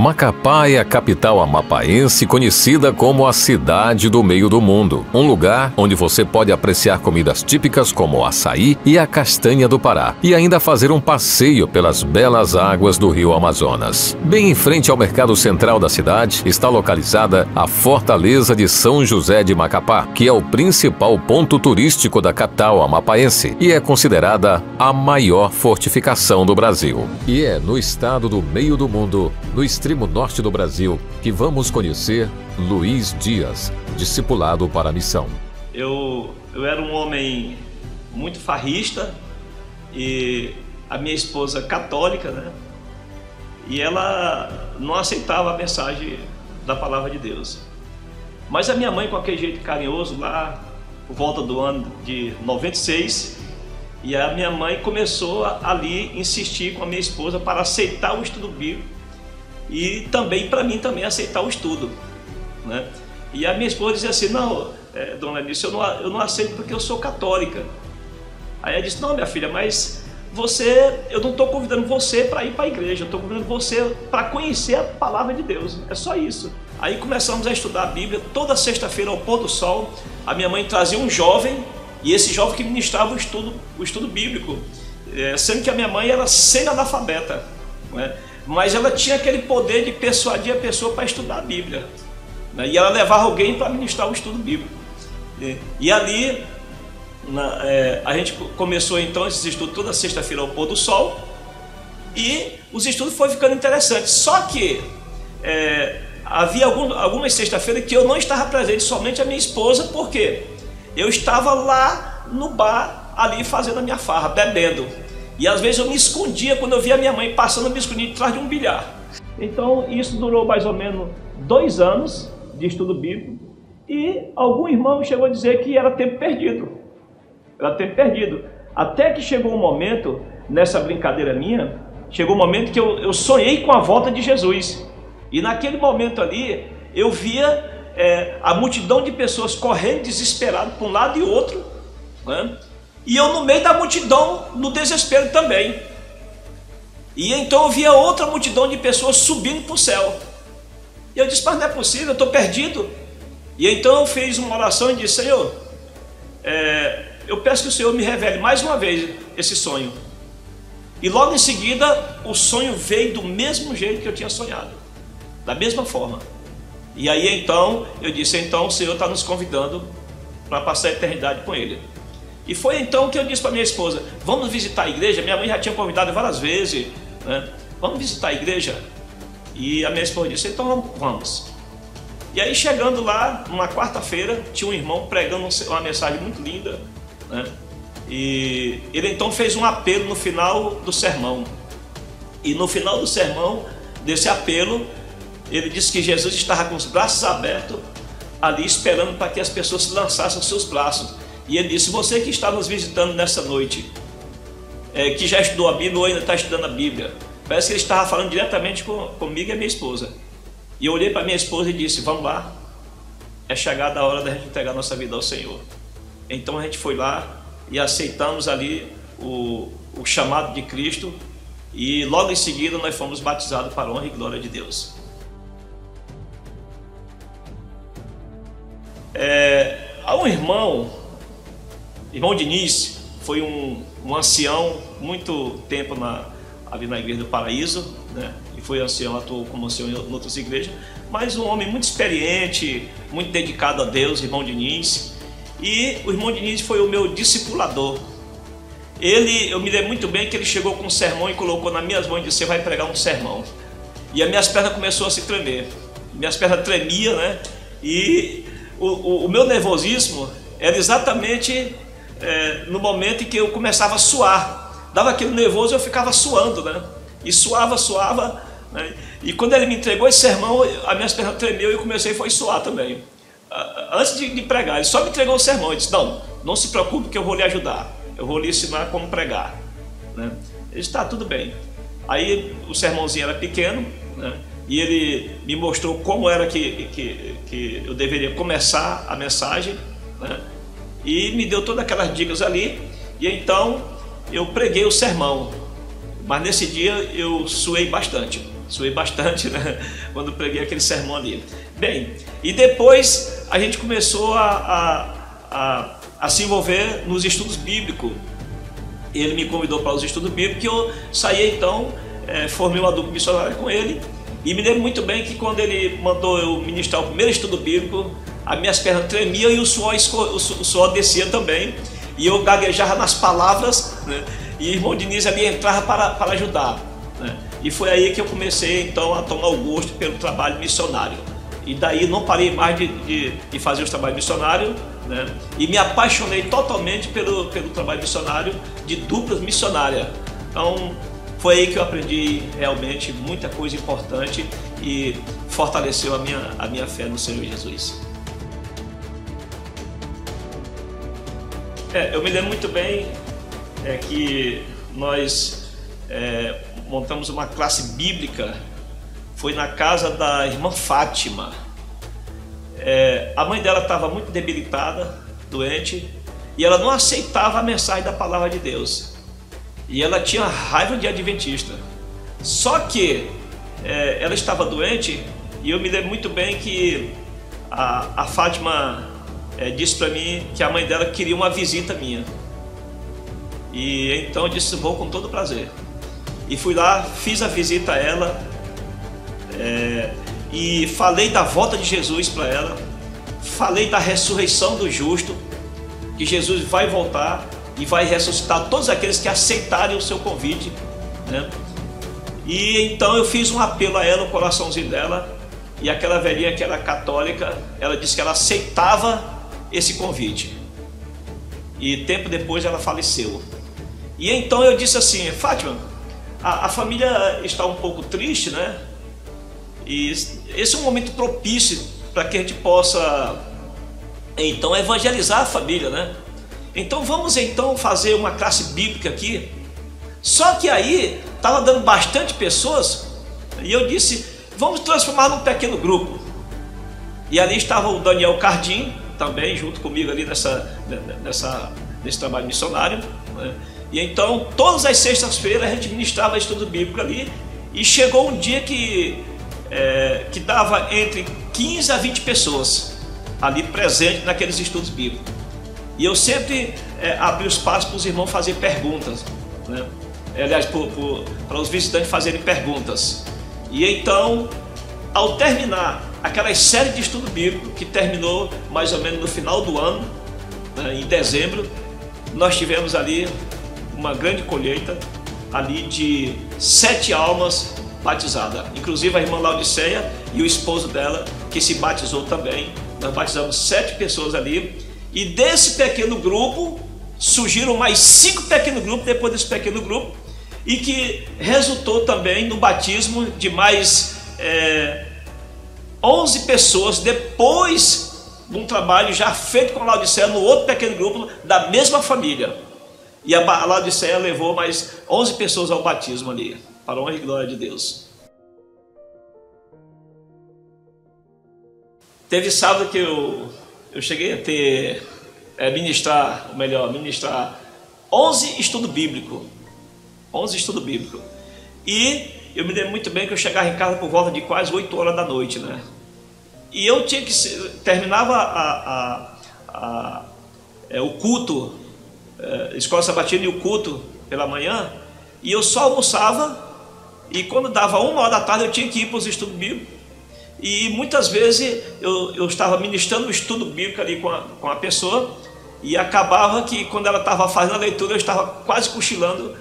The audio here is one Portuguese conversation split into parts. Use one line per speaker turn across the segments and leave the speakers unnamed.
Macapá é a capital amapaense conhecida como a cidade do meio do mundo. Um lugar onde você pode apreciar comidas típicas como o açaí e a castanha do Pará. E ainda fazer um passeio pelas belas águas do rio Amazonas. Bem em frente ao mercado central da cidade está localizada a Fortaleza de São José de Macapá, que é o principal ponto turístico da capital amapaense e é considerada a maior fortificação do Brasil. E é no estado do meio do mundo, no extremo norte do Brasil, que vamos conhecer Luiz Dias, discipulado para a missão.
Eu era um homem muito farrista e a minha esposa católica, né? E ela não aceitava a mensagem da palavra de Deus. Mas a minha mãe, com aquele jeito carinhoso lá, por volta do ano de 96, e a minha mãe começou ali insistir com a minha esposa para aceitar o estudo bíblico e também para mim também aceitar o estudo, né? E a minha esposa dizia assim: não, dona Eunice, eu não aceito porque eu sou católica. Aí ela disse: não, minha filha, mas eu não estou convidando você para ir para a igreja, eu estou convidando você para conhecer a palavra de Deus, é só isso. Aí começamos a estudar a Bíblia. Toda sexta-feira ao pôr do sol, a minha mãe trazia um jovem, e esse jovem que ministrava o estudo bíblico, sendo que a minha mãe era semi-analfabeta, né? Mas ela tinha aquele poder de persuadir a pessoa para estudar a Bíblia, né? E ela levava alguém para ministrar o estudo bíblico. E ali a gente começou então esses estudos toda sexta-feira ao pôr do sol, e os estudos foram ficando interessantes. Só que havia algumas sexta-feiras que eu não estava presente, somente a minha esposa, porque eu estava lá no bar, ali fazendo a minha farra, bebendo. E às vezes eu me escondia, quando eu via a minha mãe passando, eu me escondia atrás de um bilhar. Então isso durou mais ou menos 2 anos de estudo bíblico, e algum irmão chegou a dizer que era tempo perdido. Era tempo perdido. Até que chegou um momento, nessa brincadeira minha, chegou um momento que eu sonhei com a volta de Jesus. E naquele momento ali, eu via a multidão de pessoas correndo desesperado para um lado e outro, né? E eu no meio da multidão, no desespero também. E então eu via outra multidão de pessoas subindo para o céu. E eu disse: mas não é possível, eu estou perdido. E então eu fiz uma oração e disse: Senhor, eu peço que o Senhor me revele mais uma vez esse sonho. E logo em seguida, o sonho veio do mesmo jeito que eu tinha sonhado, da mesma forma. E aí então eu disse: então o Senhor está nos convidando para passar a eternidade com Ele. E foi então que eu disse para minha esposa: vamos visitar a igreja. Minha mãe já tinha convidado várias vezes, né? Vamos visitar a igreja. E a minha esposa disse: então vamos. E aí, chegando lá, numa quarta-feira, tinha um irmão pregando uma mensagem muito linda, né? E ele então fez um apelo no final do sermão. E no final do sermão, desse apelo, ele disse que Jesus estava com os braços abertos ali, esperando para que as pessoas se lançassem aos seus braços. E ele disse: você que está nos visitando nessa noite, que já estudou a Bíblia ou ainda está estudando a Bíblia, parece que ele estava falando diretamente comigo e a minha esposa. E eu olhei para minha esposa e disse: vamos lá, é chegada a hora da gente entregar nossa vida ao Senhor. Então a gente foi lá e aceitamos ali o chamado de Cristo, e logo em seguida nós fomos batizados para a honra e glória de Deus. Há um irmão Diniz, foi um ancião, muito tempo ali na Igreja do Paraíso, né? E foi ancião, atuou como ancião em outras igrejas, mas um homem muito experiente, muito dedicado a Deus, irmão Diniz. E o irmão Diniz foi o meu discipulador. Eu me lembro muito bem que ele chegou com um sermão e colocou nas minhas mãos e disse: você vai pregar um sermão. E as minhas pernas começaram a se tremer, minhas pernas tremiam, né? E o meu nervosismo era exatamente no momento em que eu começava a suar. Dava aquele nervoso e eu ficava suando, né? E suava, né? E quando ele me entregou esse sermão, as minhas pernas tremeu e eu comecei a suar também. Antes de pregar, ele só me entregou o sermão e disse: não se preocupe que eu vou lhe ajudar, eu vou lhe ensinar como pregar, né? Ele disse: tá, tudo bem. Aí o sermãozinho era pequeno, né? E ele me mostrou como era que eu deveria começar a mensagem, né? E me deu todas aquelas dicas ali. E então eu preguei o sermão, mas nesse dia eu suei bastante. suei bastante, né? Quando preguei aquele sermão ali. Bem, e depois a gente começou a se envolver nos estudos bíblicos. Ele me convidou para os estudos bíblicos e eu saí então, formei uma dupla missionária com ele. E me lembro muito bem que quando ele mandou eu ministrar o primeiro estudo bíblico, as minhas pernas tremiam e o suor descia também. E eu gaguejava nas palavras, né? E o irmão Diniz ali entrava para ajudar, né? E foi aí que eu comecei então a tomar o gosto pelo trabalho missionário. E daí não parei mais de fazer os trabalhos missionários, né? E me apaixonei totalmente pelo trabalho missionário de duplas missionárias. Então foi aí que eu aprendi realmente muita coisa importante e fortaleceu a minha fé no Senhor Jesus. Eu me lembro muito bem que nós montamos uma classe bíblica, foi na casa da irmã Fátima. A mãe dela estava muito debilitada, doente, e ela não aceitava a mensagem da palavra de Deus. E ela tinha raiva de adventista. Só que ela estava doente, e eu me lembro muito bem que a Fátima disse para mim que a mãe dela queria uma visita minha. E então eu disse, vou com todo prazer. E fui lá, fiz a visita a ela, e falei da volta de Jesus para ela, falei da ressurreição do justo, que Jesus vai voltar e vai ressuscitar todos aqueles que aceitarem o seu convite, né? E então eu fiz um apelo a ela, o coraçãozinho dela, e aquela velhinha que era católica, ela disse que ela aceitava esse convite. E tempo depois ela faleceu. E então eu disse assim, Fátima, a família está um pouco triste, né? E esse é um momento propício para que a gente possa então evangelizar a família, né? Então vamos então fazer uma classe bíblica aqui. Só que aí estava dando bastante pessoas e eu disse, vamos transformar num pequeno grupo. E ali estava o Daniel Cardim também junto comigo ali nesse trabalho missionário, né? E então todas as sextas-feiras a gente ministrava estudo bíblico ali. E chegou um dia que dava entre 15 a 20 pessoas ali presentes naqueles estudos bíblicos. E eu sempre abri o espaço para os irmãos fazerem perguntas, né? Aliás, para os visitantes fazerem perguntas. E então, ao terminar aquela série de estudo bíblico, que terminou mais ou menos no final do ano, né, em dezembro, nós tivemos ali uma grande colheita ali de 7 almas batizadas, inclusive a irmã Laodiceia e o esposo dela, que se batizou também. Nós batizamos 7 pessoas ali. E desse pequeno grupo, surgiram mais 5 pequenos grupos depois desse pequeno grupo, e que resultou também no batismo de mais 11 pessoas, depois de um trabalho já feito com a Laodiceia no outro pequeno grupo da mesma família. E a Laodiceia levou mais 11 pessoas ao batismo ali, para a honra e glória de Deus. Teve sábado que eu cheguei a ministrar 11 estudos bíblicos. 11 estudos bíblicos. E eu me lembro muito bem que eu chegava em casa por volta de quase 8 horas da noite, né? E eu tinha que... Terminava o culto, escola sabatina e o culto pela manhã, e eu só almoçava, e quando dava 1 hora da tarde eu tinha que ir para os estudos bíblicos. E muitas vezes eu estava ministrando o estudo bíblico ali com a pessoa, e acabava que quando ela estava fazendo a leitura eu estava quase cochilando,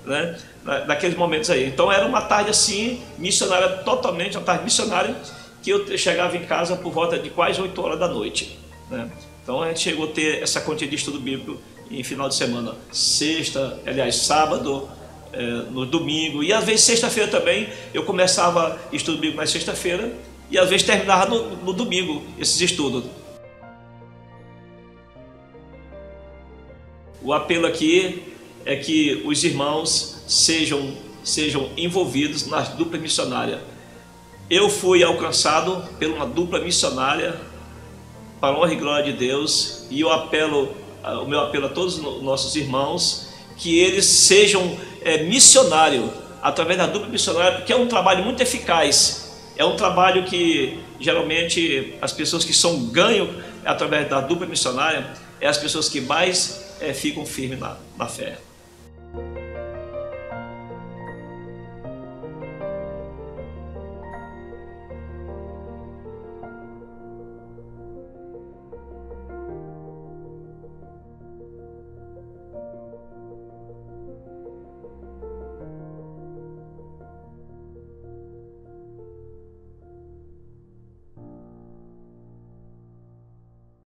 né, naqueles momentos aí. Então era uma tarde assim, missionária, totalmente uma tarde missionária, que eu chegava em casa por volta de quase 8 horas da noite, né? Então a gente chegou a ter essa quantia de estudo bíblico em final de semana, sexta, aliás sábado, no domingo, e às vezes sexta-feira também. Eu começava estudo bíblico na sexta-feira e às vezes terminava no domingo esses estudos. O apelo aqui é que os irmãos sejam envolvidos nas duplas missionárias. Eu fui alcançado por uma dupla missionária, para a honra e glória de Deus, e o meu apelo a todos os nossos irmãos, que eles sejam missionários através da dupla missionária, porque é um trabalho muito eficaz. É um trabalho que geralmente as pessoas que ganham através da dupla missionária é as pessoas que mais ficam firmes na fé.